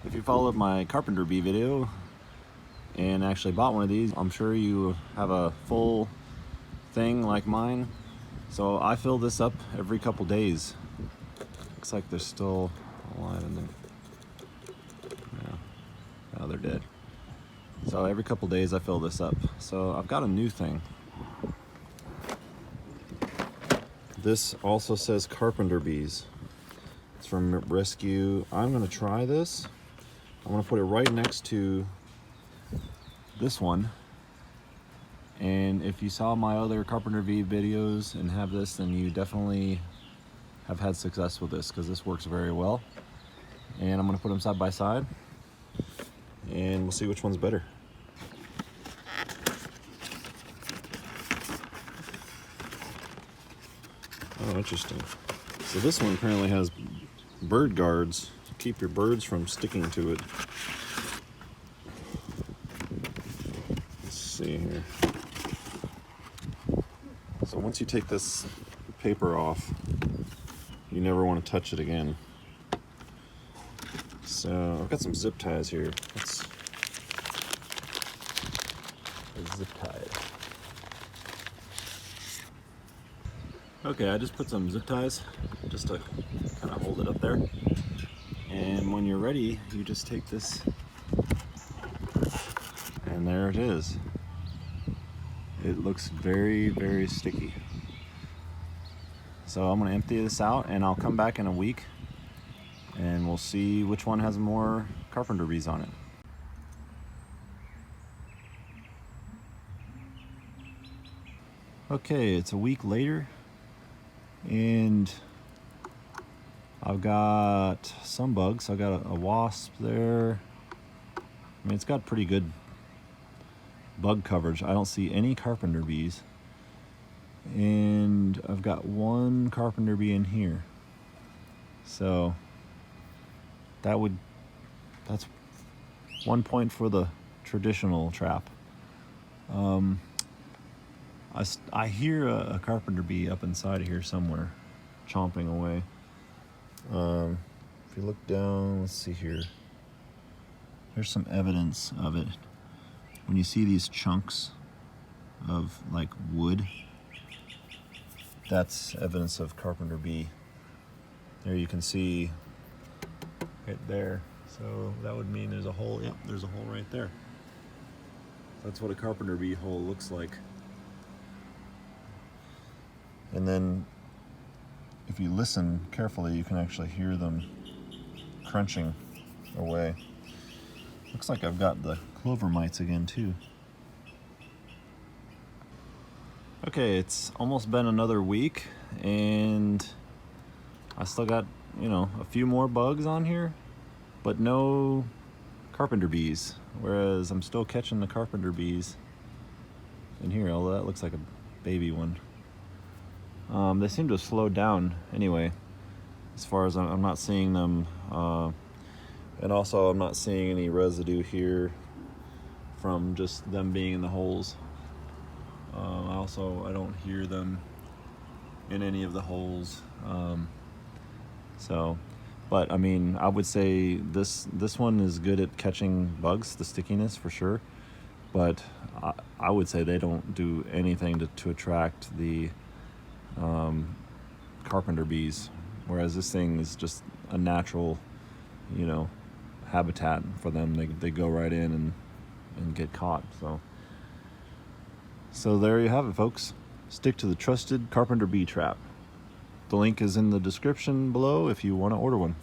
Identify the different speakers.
Speaker 1: If you followed my Carpenter bee video and actually bought one of these, I'm sure you have a full thing like mine. So I fill this up every couple days. Looks like there's still alive in there. Yeah, now they're dead. So every couple days I fill this up. So I've got a new thing. This also says Carpenter bees. It's from Rescue. I'm gonna try this. I'm gonna put it right next to this one. And if you saw my other Carpenter bee videos and have this, then you definitely have had success with this, because this works very well. And I'm gonna put them side by side and we'll see which one's better. Oh, interesting. So this one apparently has bird guards to keep your birds from sticking to it. Let's see here. So once you take this paper off, you never want to touch it again. So I've got some zip ties here. Let's zip tie it. Okay, I just put some zip ties just to kind of hold it up there. And when you're ready, you just take this, and there it is. It looks very, very sticky. So I'm gonna empty this out and I'll come back in a week and we'll see which one has more Carpenter bees on it. Okay, it's a week later and I've got some bugs. I've got a wasp there. I mean, it's got pretty good bug coverage. I don't see any Carpenter bees. And I've got one Carpenter bee in here. So that's 1 point for the traditional trap. I hear a Carpenter bee up inside of here somewhere, chomping away. If you look down, let's see here. There's some evidence of it. When you see these chunks of like wood, that's evidence of Carpenter bee. There you can see right there. So that would mean there's a hole. Yep, there's a hole right there. That's what a Carpenter bee hole looks like. And then if you listen carefully, you can actually hear them crunching away. Looks like I've got the clover mites again too. Okay, it's almost been another week and I still got, a few more bugs on here, but no Carpenter bees. Whereas I'm still catching the Carpenter bees in here, although that looks like a baby one. They seem to have slowed down anyway, as far as I'm not seeing them. And also I'm not seeing any residue here from just them being in the holes. I don't hear them in any of the holes. But I mean, I would say this one is good at catching bugs, the stickiness for sure. But I would say they don't do anything to attract the Carpenter bees, whereas this thing is just a natural, habitat for them. They go right in and get caught. So there you have it, folks. Stick to the trusted Carpenter bee trap. The link is in the description below if you want to order one.